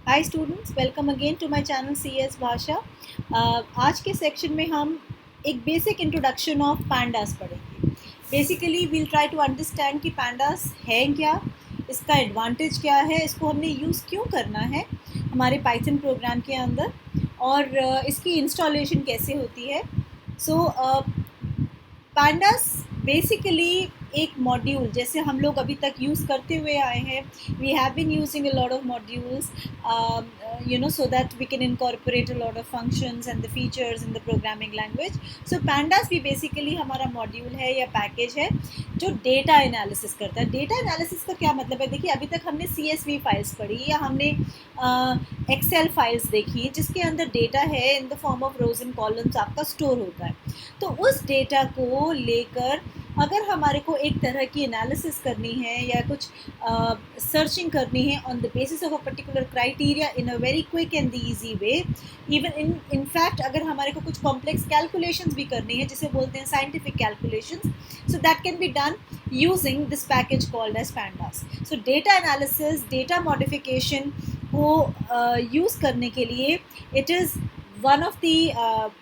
Hi students, welcome again to my channel CS Bhasha. आज के section में हम एक बेसिक इंट्रोडक्शन ऑफ पैंडास पढ़ेंगे। Basically we'll try to understand कि पैंडास है क्या, इसका एडवांटेज क्या है, इसको हमने यूज़ क्यों करना है हमारे पाइथन प्रोग्राम के अंदर, और इसकी इंस्टॉलेशन कैसे होती है। सो पैंडास बेसिकली एक मॉड्यूल जैसे हम लोग अभी तक यूज़ करते हुए आए हैं। We have been using a lot of modules so that we can incorporate a lot of functions and the features in the programming language. So pandas भी basically हमारा मॉड्यूल है या पैकेज है जो डेटा एनालिसिस करता है। Data analysis का क्या मतलब है? देखिए, अभी तक हमने CSV फाइल्स पढ़ी या हमने एक्सेल फाइल्स देखी जिसके अंदर डेटा है इन the form of rose and columns आपका स्टोर होता है। तो उस डेटा को लेकर अगर हमारे को एक तरह की एनालिसिस करनी है या कुछ सर्चिंग करनी है on the basis of a particular criteria in a very quick and easy way, even in fact अगर हमारे को कुछ कॉम्प्लेक्स कैलकुलेशंस भी करनी है जिसे बोलते हैं scientific calculations, so that can be done using this package called as pandas. So data analysis, data modification को यूज़ करने के लिए it is one of the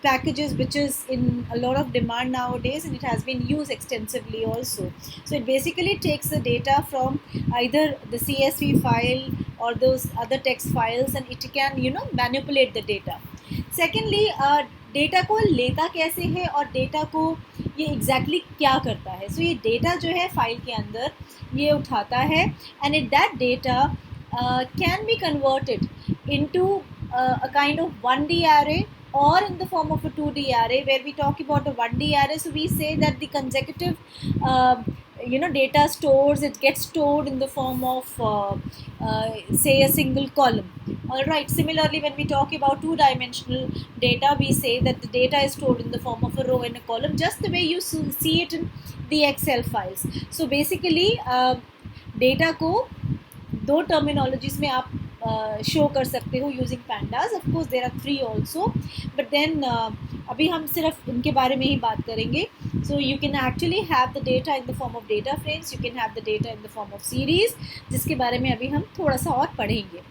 packages which is in a lot of demand nowadays, and it has been used extensively also. So it basically takes the data from either the CSV file or those other text files, and it can manipulate the data. Secondly, data को लेता कैसे है और data को ये exactly क्या करता है। सो ये डेटा जो है फाइल के अंदर ये उठाता है, and it that data can be converted into a kind of 1D array or in the form of a 2D array. Where we talk about a 1D array, so we say that the consecutive data stores, it gets stored in the form of say a single column. All right, similarly when we talk about two-dimensional data, we say that the data is stored in the form of a row and a column, just the way you see it in the Excel files. So basically data को दो terminologies में आप show कर सकते हो using pandas. Of course there are 3 also, but then अभी हम सिर्फ इनके बारे में ही बात करेंगे। So you can actually have the data in the form of data frames, you can have the data in the form of series, जिसके बारे में अभी हम थोड़ा सा और पढ़ेंगे।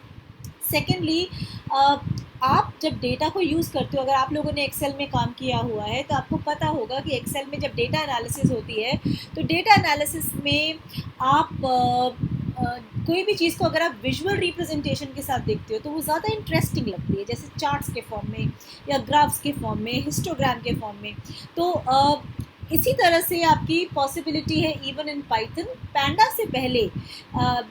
सेकेंडली, आप जब डेटा को यूज़ करते हो, अगर आप लोगों ने एक्सेल में काम किया हुआ है तो आपको पता होगा कि एक्सेल में जब डेटा एनालिसिस होती है तो डेटा एनालिसिस में आप कोई भी चीज़ को अगर आप विजुअल रिप्रेजेंटेशन के साथ देखते हो तो वो ज़्यादा इंटरेस्टिंग लगती है, जैसे चार्ट्स के फॉर्म में या ग्राफ्स के फॉर्म में, हिस्टोग्राम के फॉर्म में। तो इसी तरह से आपकी पॉसिबिलिटी है इवन इन पाइथन। पैंडा से पहले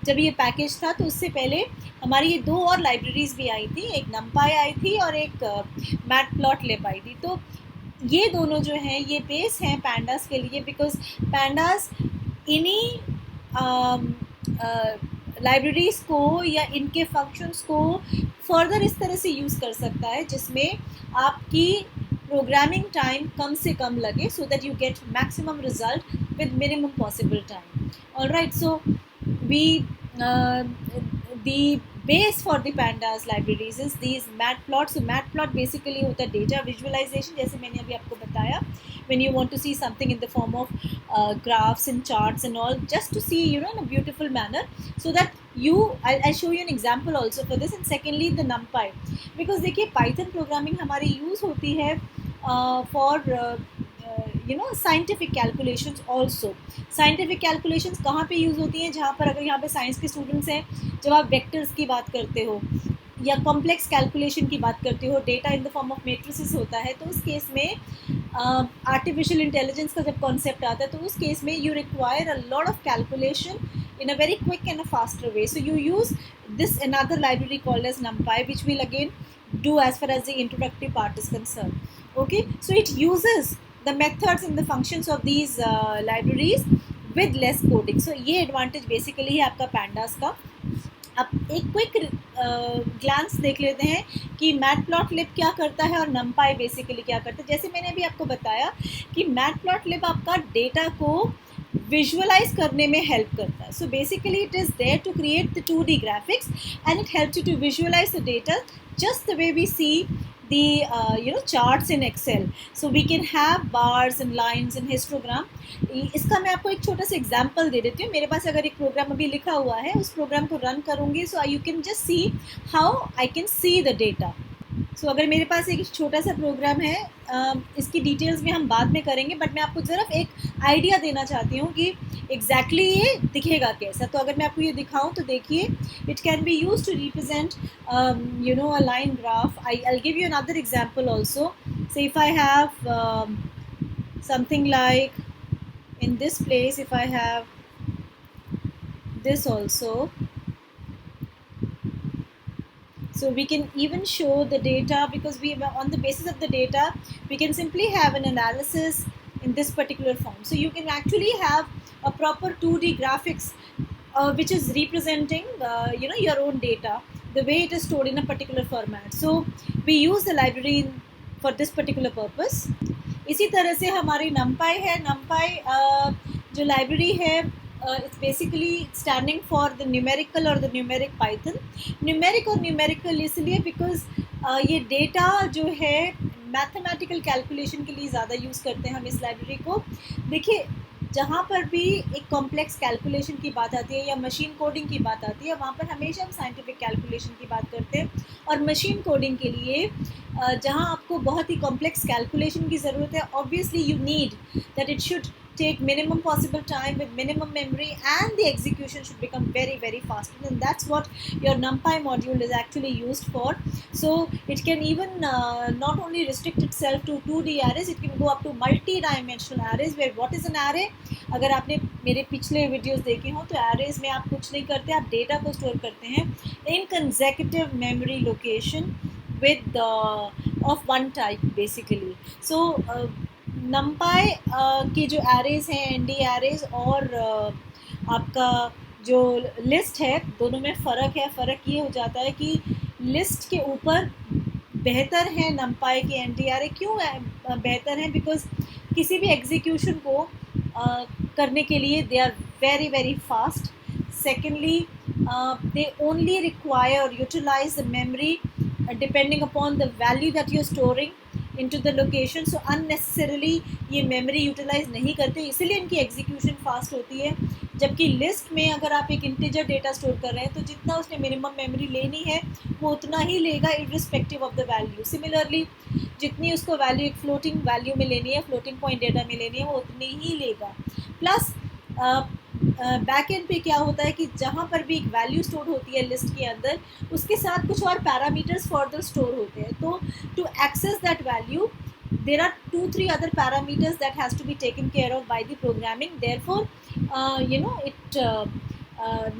जब ये पैकेज था तो उससे पहले हमारी ये 2 और लाइब्रेरीज भी आई थी, एक नमपाई आई थी और एक मैटप्लॉटलिब आई थी। तो ये दोनों जो हैं ये बेस हैं पैंडास के लिए, बिकॉज पैंडास इन्हीं लाइब्रेरीज़ को या इनके फंक्शंस को फर्दर इस तरह से यूज़ कर सकता है जिसमें आपकी प्रोग्रामिंग टाइम कम से कम लगे, so that you get maximum result with minimum possible time. Alright, so we the base for the pandas libraries is these matplot. So matplot basically होता है data visualization, जैसे मैंने अभी आपको बताया, when you want to see something in the form of graphs and charts and all, just to see in a beautiful manner, so that I'll show you an example also for this. And secondly the numpy, because देखिए python programming हमारी use होती है for scientific calculations also. Scientific calculations कहाँ पे use होती हैं? जहाँ पर अगर यहाँ पे साइंस के स्टूडेंट्स हैं, जब आप वेक्टर्स की बात करते हो या कॉम्प्लेक्स कैलकुलेशन की बात करते हो, data in the form of matrices होता है, तो उस केस में आर्टिफिशियल इंटेलिजेंस का जब कॉन्सेप्ट आता है तो उस केस में you require a lot of calculation in a very quick and a faster way. So you use this another library called as NumPy, which we'll again do as far as the introductory part is concerned. Okay, so it uses the methods and the functions of these libraries with less coding. So ये advantage basically है आपका pandas का। अब एक quick glance देख लेते हैं कि मैटप्लॉटलिब क्या करता है और नमपाई बेसिकली क्या करता है। जैसे मैंने अभी आपको बताया कि मैटप्लॉटलिब आपका डेटा को विजुअलाइज करने में हेल्प करता है। So basically it is there to create the 2D graphics and it helps you to visualise the data just the way we see the charts in Excel. So we can have bars and lines and histogram. इसका मैं आपको एक छोटा सा example दे देती हूँ. मेरे पास अगर एक प्रोग्राम अभी लिखा हुआ है, उस प्रोग्राम को रन करूँगी, so you can just see how I can see the data. So अगर मेरे पास एक छोटा सा प्रोग्राम है, इसकी डिटेल्स में हम बाद में करेंगे, बट मैं आपको ज़रा एक आइडिया देना चाहती हूँ कि एग्जैक्टली ये दिखेगा कैसा. तो अगर मैं आपको ये दिखाऊँ तो देखिए, it can be use to represent a line graph. I'll give you another example also. So if I have something like in this place, if I have this also, so we can even show the data, because we, on the basis of the data, we can simply have an analysis in this particular form. So you can actually have a proper 2D graphics which is representing your own data, the way it is stored in a particular format. So we use the library for this particular purpose. इसी तरह से हमारी numpy है. numpy जो library है, it's basically standing for the numerical or the numeric Python. numeric और numerical इसलिए because ये data जो है मैथमेटिकल कैलकुलेशन के लिए ज़्यादा यूज़ करते हैं हम इस लाइब्रेरी को. देखिए, जहाँ पर भी एक कॉम्प्लेक्स कैलकुलेशन की बात आती है या मशीन कोडिंग की बात आती है, वहाँ पर हमेशा हम साइंटिफिक कैलकुलेशन की बात करते हैं. और मशीन कोडिंग के लिए जहाँ आपको बहुत ही कॉम्प्लेक्स कैलकुलेशन की ज़रूरत है, obviously you need that it should take minimum possible time with minimum memory, and the execution should become very, very fast, and that's what your NumPy module is actually used for. So it can even not only restrict itself to 2D arrays, it can go up to multi-dimensional arrays, where what is an array? अगर आपने मेरे पिछले videos देखे हो तो arrays में आप कुछ नहीं करते, आप डेटा को स्टोर करते हैं in consecutive memory location with of one type basically. So NumPy के जो एरेज़ हैं, ND एरेज़ और आपका जो लिस्ट है, दोनों में फ़र्क है. फ़र्क ये हो जाता है कि लिस्ट के ऊपर बेहतर है NumPy के ND एरे. क्यों बेहतर है? बिकॉज किसी भी एग्जीक्यूशन को करने के लिए they are very, very fast. Secondly, they only require और utilise the memory depending upon the value that you are storing into the location. So unnecessarily ये memory utilize नहीं करते, इसीलिए इनकी execution fast होती है. जबकि लिस्ट में अगर आप एक इंटीजर डेटा स्टोर कर रहे हैं, तो जितना उसने मिनिमम मेमोरी लेनी है वो उतना ही लेगा irrespective of the value. Similarly जितनी उसको वैल्यू एक फ्लोटिंग वैल्यू में लेनी है, फ्लोटिंग पॉइंट डेटा में लेनी है, वो उतनी ही लेगा. प्लस बैक एंड पे क्या होता है कि जहाँ पर भी एक वैल्यू स्टोर होती है लिस्ट के अंदर, उसके साथ कुछ और पैरामीटर्स फर्दर स्टोर होते हैं. तो to access that value there are 2-3 other parameters that has to be taken care of by the programming. Therefore it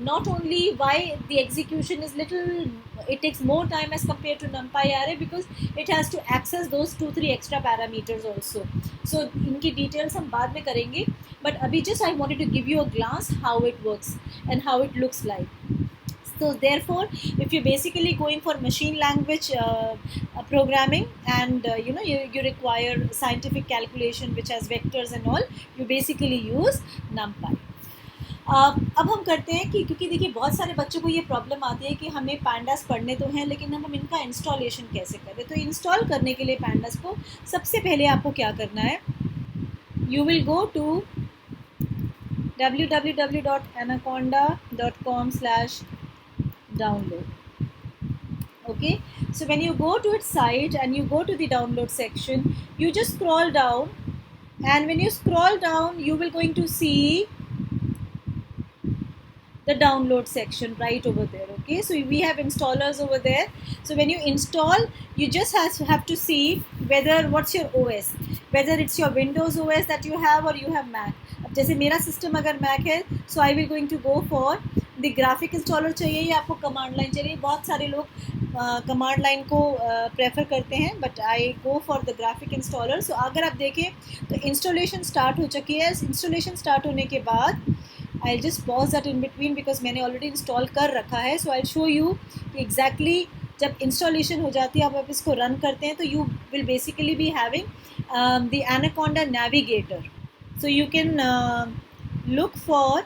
not only why the execution is little, it takes more time as compared to NumPy array, because it has to access those 2-3 extra parameters also. So इनकी details हम बाद में करेंगे, but अभी just I wanted to give you a glance how it works and how it looks like. So therefore, if you're basically going for machine language programming, and you require scientific calculation which has vectors and all, you basically use NumPy. अब हम करते हैं कि, क्योंकि देखिए बहुत सारे बच्चों को ये प्रॉब्लम आती है कि हमें pandas पढ़ने तो हैं, लेकिन हम इनका इंस्टॉलेशन कैसे करें. तो इंस्टॉल करने के लिए pandas को सबसे पहले आपको क्या करना है, you will go to www.anaconda.com/download. Okay, so when you go to its site and you go to the download section, you just scroll down, and when you scroll down, you will going to see the download section right over there. Okay, so we have installers over there. So when you install, you just have to see whether what's your OS, whether it's your Windows OS that you have or you have Mac. अब जैसे मेरा system अगर Mac है, so I will going to go for the graphic installer चाहिए या आपको command line चाहिए. बहुत सारे लोग कमांड लाइन को प्रेफर करते हैं, but I go for the graphic installer. So अगर आप देखें तो इंस्टॉलेशन स्टार्ट हो चुकी है. इंस्टॉलेशन स्टार्ट होने के बाद I'll just pause that in between because मैंने ऑलरेडी इंस्टॉल कर रखा है. सो I'll show you कि exactly जब इंस्टॉलेशन हो जाती है, आप इसको रन करते हैं, तो you will basically be having the Anaconda Navigator. So you can look for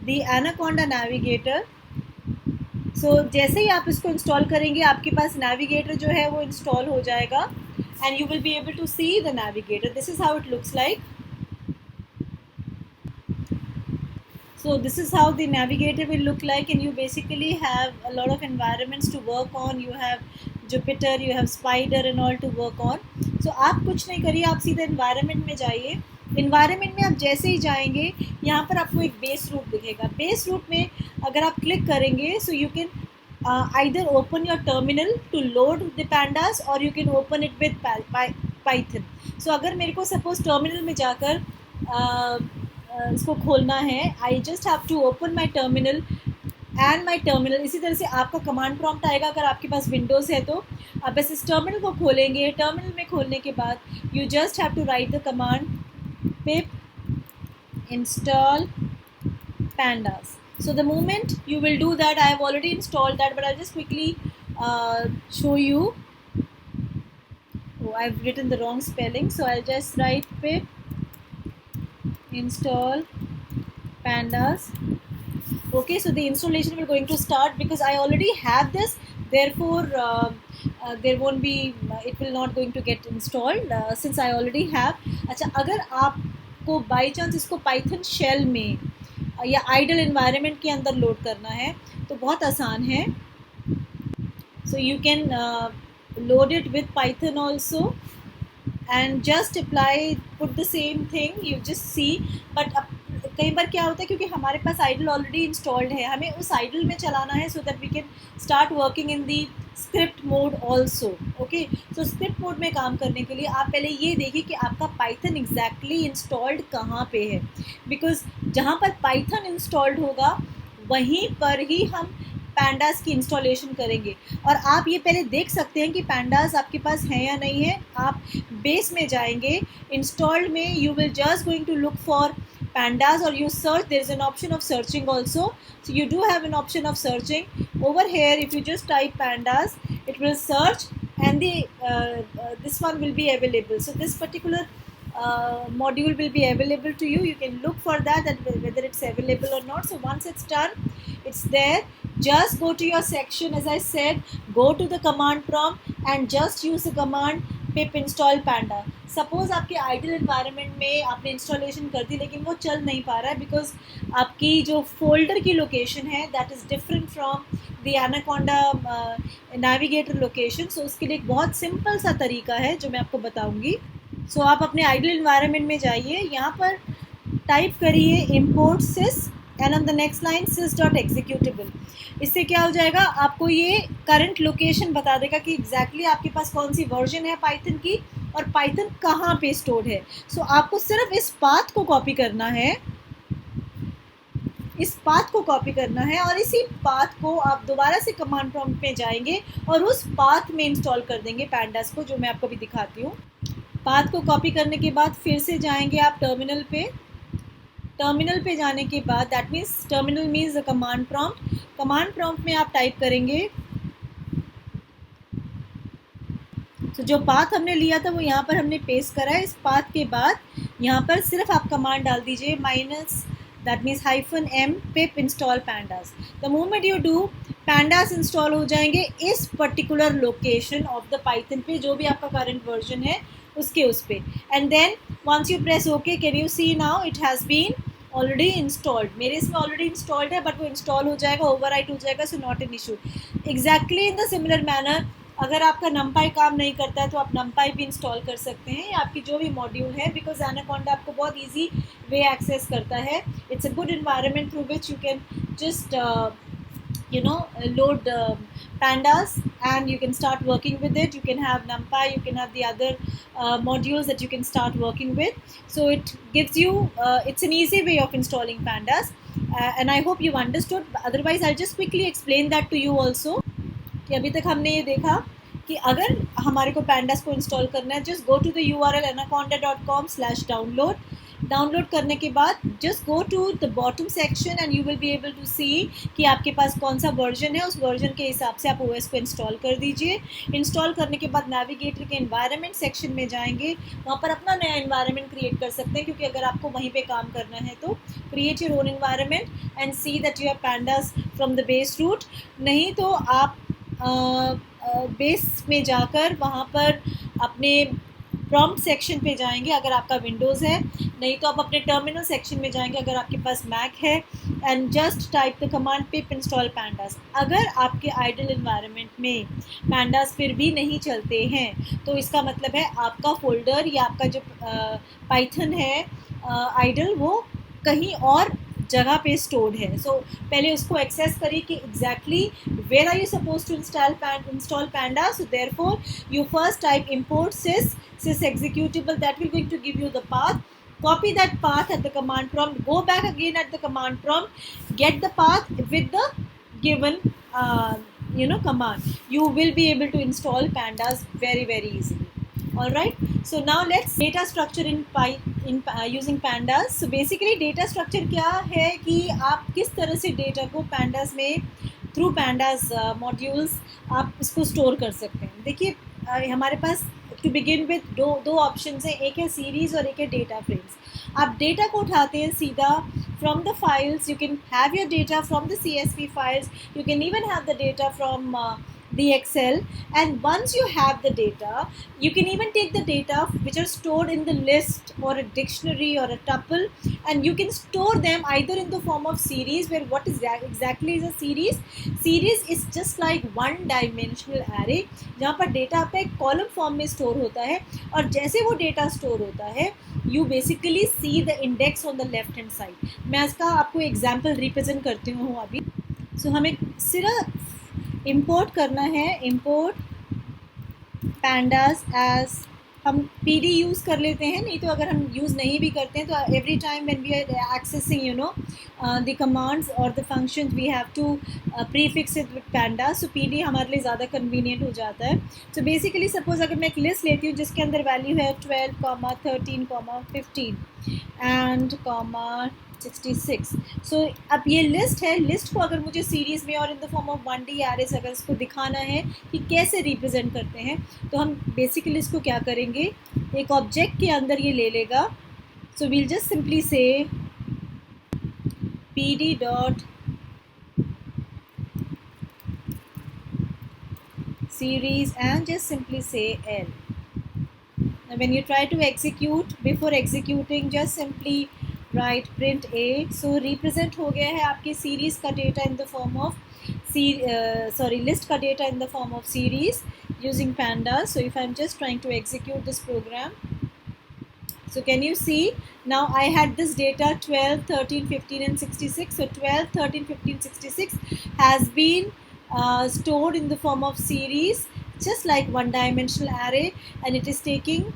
the Anaconda Navigator. जैसे ही आप इसको इंस्टॉल करेंगे आपके पास नेविगेटर जो है वो इंस्टॉल हो जाएगा and you will be able to see the navigator. This is how it looks like. So this is how the navigator will look like, and you basically have a lot of environments to work on. You have Jupyter, you have Spider and all to work on. So आप कुछ नहीं करिए, आप सीधे environment में जाइए. Environment में आप जैसे ही जाएंगे यहाँ पर आपको एक बेस रूट दिखेगा. बेस रूट में अगर आप क्लिक करेंगे so you can either open your terminal to load the pandas or you can open it with Python. So अगर मेरे को suppose terminal में जाकर इसको खोलना है, I just have to open my terminal and my terminal. इसी तरह से आपका कमांड प्रॉम्प्ट आएगा अगर आपके पास विंडोज़ है तो. आप बस इस टर्मिनल को खोलेंगे. टर्मिनल में खोलने के बाद you just have to write the command pip install pandas. So the moment you will do that, I have already installed that, but I'll just quickly show you. Oh, I've written the wrong spelling, so I'll just write pip install pandas. Okay, so the installation will going to start because I already have this, therefore there won't be it will not going to get installed since I already have. अच्छा, अगर आपको by chance इसको Python shell में या idol environment के अंदर load करना है तो बहुत आसान है. सो you can load it with Python also and just apply, put the same thing, you just see. but कई बार क्या होता है क्योंकि हमारे पास आइडल ऑलरेडी इंस्टॉल्ड है, हमें उस आइडल में चलाना है so that we can start working in the script mode also. Okay, so script mode में काम करने के लिए आप पहले ये देखिए कि आपका पाइथन एग्जैक्टली इंस्टॉल्ड कहाँ पे है, बिकॉज जहाँ पर पाइथन इंस्टॉल्ड होगा वहीं पर ही हम पैंडास की इंस्टॉलेशन करेंगे. और आप ये पहले देख सकते हैं कि पैंडास आपके पास है या नहीं है. आप बेस में जाएंगे, इंस्टॉल्ड में you will just going to look for pandas or you search. There is an option of searching also, so you do have an option of searching over here. If you just type pandas, it will search and the this one will be available. So this particular module will be available to you. You can look for that and whether it's available or not. So once it's done, it's there. Just go to your section, as I said, go to the command prompt and just use the command pip install panda. Suppose आपके idol environment में आपने installation कर दी लेकिन वो चल नहीं पा रहा है बिकॉज आपकी जो फोल्डर की लोकेशन है that is different from the Anaconda navigator location. So उसके लिए एक बहुत सिंपल सा तरीका है जो मैं आपको बताऊंगी. सो आप अपने आइडल एनवायरनमेंट में जाइए, यहाँ पर टाइप करिए import sys and on the next line sys.executable. इससे क्या हो जाएगा, आपको ये करंट लोकेशन बता देगा कि एग्जैक्टली आपके पास कौन सी वर्जन है पाइथन की और पाइथन कहाँ पे स्टोर है. सो आपको सिर्फ इस पाथ को कॉपी करना है, इस पाथ को कॉपी करना है और इसी पाथ को आप दोबारा से कमांड प्रॉम्प्ट में जाएंगे और उस पाथ में इंस्टॉल कर देंगे पैंडास को, जो मैं आपको भी दिखाती हूँ. पाथ को कॉपी करने के बाद फिर से जाएंगे आप टर्मिनल पे. टर्मिनल पे जाने के बाद that means terminal means the command prompt. Command prompt में आप टाइप करेंगे. तो जो पाथ हमने लिया था वो यहाँ पर हमने पेस्ट करा है. इस पाथ के बाद यहाँ पर सिर्फ आप कमांड डाल दीजिए minus that means -m pip install pandas. The moment you do pandas install हो जाएंगे इस particular location of the Python पे, जो भी आपका करंट वर्जन है उसके उस पे. And then once you press okay, can you see now it has been already installed. मेरे इसमें ऑलरेडी इंस्टॉल्ड है बट वो इंस्टॉल हो जाएगा, ओवरराइट हो जाएगा, so not an issue. Exactly in the similar manner अगर आपका numpy काम नहीं करता है तो आप numpy भी इंस्टॉल कर सकते हैं या आपकी जो भी मॉड्यूल है, बिकॉज एनाकोंडा आपको बहुत ईजी वे एक्सेस करता है. It's a good environment through which you can just load pandas and you can start working with it. You can have numpy, you can have the other modules that you can start working with. So it gives you it's an easy way of installing pandas and I hope you've understood. Otherwise I'll just quickly explain that to you also. कि अभी तक हमने ये देखा कि अगर हमारे को पैंडास को इंस्टॉल करना है, just go to the URL anaconda.com/download download करने के बाद just go to the bottom section and you will be able to see कि आपके पास कौन सा वर्जन है, उस वर्जन के हिसाब से आप ओएस को इंस्टॉल कर दीजिए। इंस्टॉल करने के बाद नेविगेटर के एनवायरनमेंट सेक्शन में जाएंगे, वहाँ पर अपना नया एनवायरनमेंट क्रिएट कर सकते हैं, क्योंकि अगर आपको वहीं पे काम करना है तो create your own environment and see that you have pandas from the base root. नहीं तो आप बेस में जाकर वहाँ पर अपने प्रॉम्प्ट सेक्शन पे जाएंगे अगर आपका विंडोज़ है, नहीं तो आप अपने टर्मिनल सेक्शन में जाएंगे अगर आपके पास मैक है, and just type the command pip install pandas. अगर आपके आइडल इन्वायरमेंट में पैंडास फिर भी नहीं चलते हैं तो इसका मतलब है आपका फोल्डर या आपका जो पाइथन है आइडल वो कहीं और जगह पे स्टोर्ड है। सो पहले उसको एक्सेस करिए कि exactly where are you suppose to install panda. So therefore you first type import sys executable, that will going to give you the path. Copy that path at the command prompt, go back again at the command prompt, get the path with the given command. You will be able to install pandas very easily. All right, so now let's data structure in using pandas. So basically data structure क्या है कि आप किस तरह से data को pandas में through pandas modules आप इसको स्टोर कर सकते हैं। देखिए हमारे पास टू बिगिन विद दो ऑप्शंस हैं, एक है सीरीज और एक है डेटा फ्रेम्स। आप डेटा को उठाते हैं सीधा from the files, you can have your data from the CSV files, you can even have the data from the Excel, and once you have the data you can even take the data which are stored in the list or a dictionary or a tuple, and you can store them either in the form of series, where what is exactly is a series is just like one dimensional array जहाँ पर data आपका एक column form में store होता है, और जैसे वो डेटा स्टोर होता है you basically see the index on the left hand side. मैं इसका आपको एग्जाम्पल रिप्रेजेंट करती हूँ अभी। सो हमें सिर्फ इंपोर्ट करना है, इंपोर्ट पैंडास एज हम PD यूज़ कर लेते हैं, नहीं तो अगर हम यूज़ नहीं भी करते हैं तो every time when we are accessing the commands और the functions we have to prefix it with pandas. So PD हमारे लिए ज़्यादा कन्वीनियंट हो जाता है। सो बेसिकली सपोज अगर मैं एक लिस्ट लेती हूँ जिसके अंदर वैल्यू है 12, 13, 15 एंड 66। सो अब ये लिस्ट है, लिस्ट को अगर मुझे सीरीज़ में और इन the form of 1D arrays अगर इसको दिखाना है कि कैसे रिप्रेजेंट करते हैं, तो हम बेसिकली इसको क्या करेंगे, एक ऑब्जेक्ट के अंदर ये ले लेगा। सो वील जस्ट सिंपली से PD dot series and just simply say L. Now when you try to execute, before executing just simply write print A. So represent हो गया है आपकी series का data in the form of list का data in the form of series using pandas. So if I'm just trying to execute this program, so can you see now I had this data 12, 13, 15 and 66. So 12, 13, 15, 66 has been stored in the form of series, just like one dimensional array, and it is taking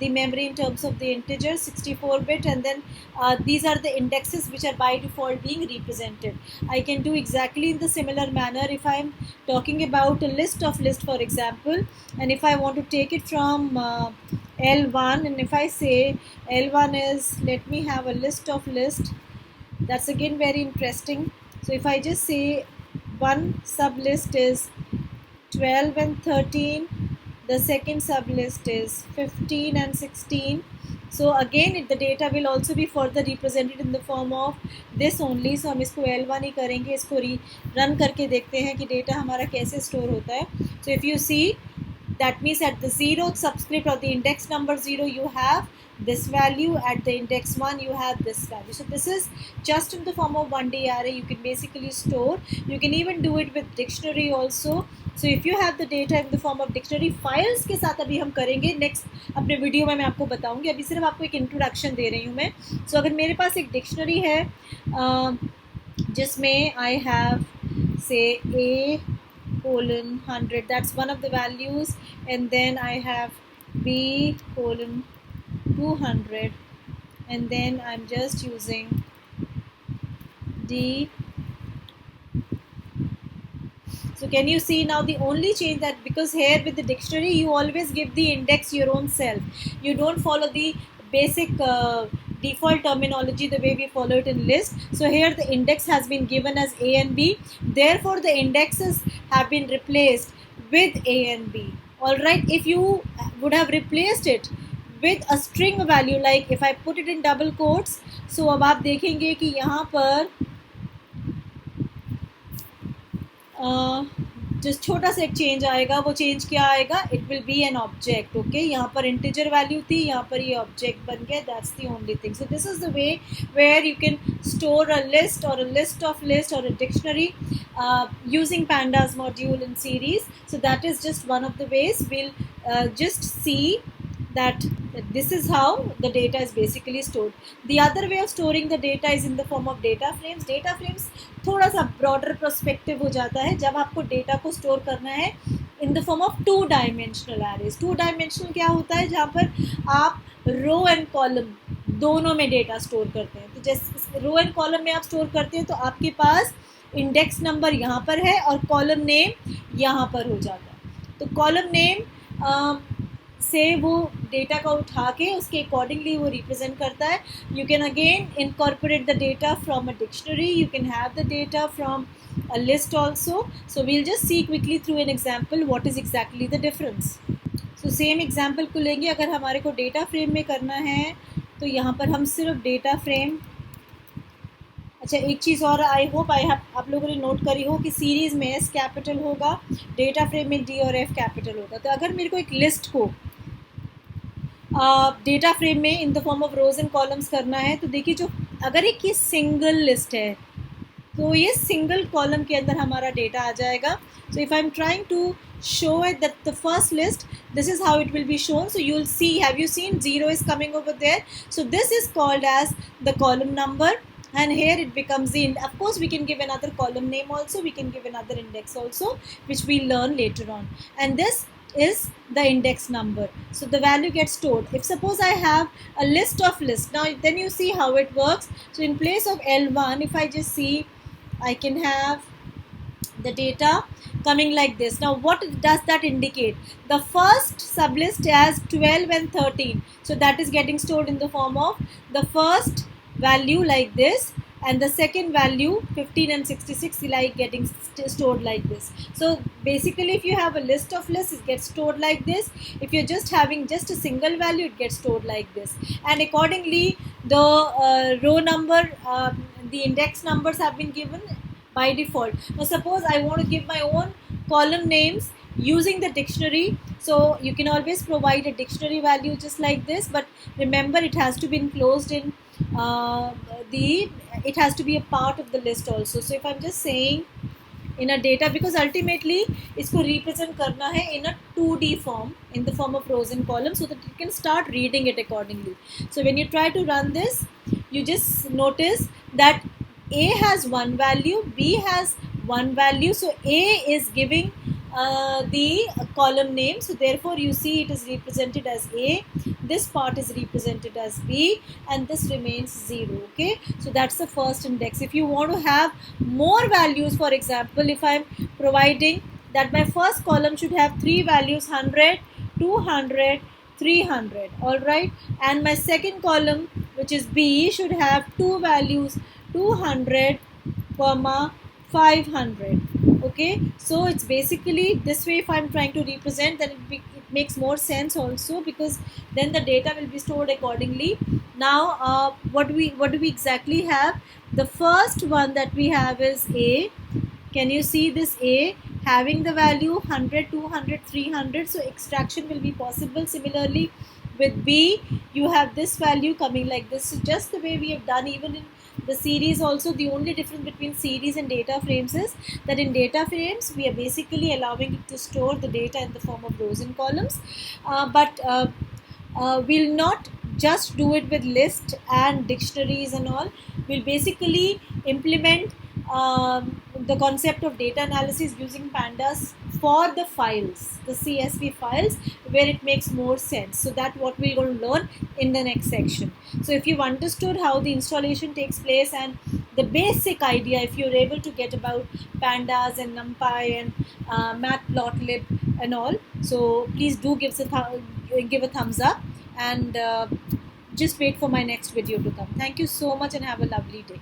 the memory in terms of the integer 64-bit, and then these are the indexes which are by default being represented. I can do exactly in the similar manner if I am talking about a list of list, for example, and if I want to take it from L1, and if I say L1 is, let me have a list of list, that's again very interesting. So if I just say one sublist is 12 and 13, the second sublist is 15 and 16. So again the data will also be further represented in the form of this only. So हम इसको L1 ही करेंगे, इसको run करके देखते हैं कि data हमारा कैसे स्टोर होता है। So if you see, that means at the 0th subscript or the index number 0 you have this value, at the index 1 you have this value. So this is just in the form of 1D array you can basically store. You can even do it with dictionary also. So if you have the data in the form of dictionary files के साथ अभी हम करेंगे next अपने video में, मैं आपको बताऊंगी, अभी सिर्फ आपको एक इंट्रोडक्शन दे रही हूँ मैं। So अगर मेरे पास एक डिक्शनरी है जिसमें I have say A colon 100, that's one of the values, and then I have B colon 200, and then I'm just using D. So can you see now the only change that, because here with the dictionary you always give the index your own self, you don't follow the basic default terminology the way we follow it in list. So here the index has been given as A and B, therefore the indexes have been replaced with A and B. Alright, if you would have replaced it with a string value, like if I put it in double quotes, so अब आप देखेंगे कि यहाँ पर जो छोटा सा एक चेंज आएगा, वो चेंज क्या आएगा, it will be an object. Okay, यहाँ पर इंटीजर वैल्यू थी, यहाँ पर ये ऑब्जेक्ट बन गया. That's the only thing. So this is the way where you can store a list और अ लिस्ट ऑफ लिस्ट और a dictionary using pandas module in series. So that is just one of the ways. We'll just see that this is how the data is basically stored. The other way of storing the data is in the form of data frames. Data frames थोड़ा सा broader perspective हो जाता है जब आपको data को store करना है in the form of 2-dimensional arrays. 2-dimensional क्या होता है, जहाँ पर आप row and column दोनों में data store करते हैं. तो जैसे row and column में आप store करते हैं तो आपके पास इंडेक्स नंबर यहाँ पर है और कॉलम नेम यहाँ पर हो जाता है. तो कॉलम नेम से वो डेटा का उठा के उसके अकॉर्डिंगली वो रिप्रेजेंट करता है. You can again incorporate the data from a dictionary, you can have the data from a list also. So we'll just see quickly through an example what is exactly the difference. So same example को लेंगे. अगर हमारे को data frame में करना है तो यहाँ पर हम सिर्फ डेटा फ्रेम. अच्छा, एक चीज़ और आई होप आप लोगों ने नोट करी हो कि सीरीज़ में एस कैपिटल होगा, डेटा फ्रेम में डी और एफ कैपिटल होगा. तो अगर मेरे को एक लिस्ट को डेटा फ्रेम में इन the form of rose and columns करना है तो देखिए, जो अगर एक ये सिंगल लिस्ट है तो ये सिंगल कॉलम के अंदर हमारा डेटा आ जाएगा. So if I am trying to show it that the first list, this is how it will be shown. So you will see, have you seen 0 is coming over there? So this is called as the column number, and here it becomes the, of course we can give another column name also, we can give another index also, which we learn later on, and this is the index number. So the value gets stored. If suppose I have a list of lists, now then you see how it works. So in place of L1, if I just see, I can have the data coming like this. Now what does that indicate? The first sublist has 12 and 13, so that is getting stored in the form of the first value like this, and the second value 15 and 66 like getting stored like this. So basically if you have a list of lists, it gets stored like this. If you're just having just a single value, it gets stored like this, and accordingly the row number, the index numbers have been given by default. Now suppose I want to give my own column names using the dictionary, so you can always provide a dictionary value just like this, but remember it has to be enclosed in it has to be a part of the list also. So if I'm just saying in a data, because ultimately इसको represent करना है in a 2D form, in the form of rows and columns, so that you can start reading it accordingly. So when you try to run this, you just notice that A has one value, B has one value, so A is giving the column name, so therefore you see it is represented as A, this part is represented as B, and this remains 0. Okay, so that's the first index. If you want to have more values, for example, if I'm providing that my first column should have 3 values, 100, 200, 300, all right, and my second column, which is B, should have 2 values, 200, 500. Okay, so it's basically this way. If I'm trying to represent, then it makes more sense also, because then the data will be stored accordingly. Now what do we exactly have? The first one that we have is A. Can you see this A having the value 100, 200, 300? So extraction will be possible. Similarly with B, you have this value coming like this. So just the way we have done even in the series also, the only difference between series and data frames is that in data frames we are basically allowing it to store the data in the form of rows and columns, but we'll not just do it with list and dictionaries and all. We'll basically implement the concept of data analysis using pandas for the files, the CSV files, where it makes more sense. So that's what we're going to learn in the next section. So if you've understood how the installation takes place and the basic idea, if you're able to get about pandas and NumPy and Matplotlib and all, so please do give a thumbs up, and just wait for my next video to come. Thank you so much and have a lovely day.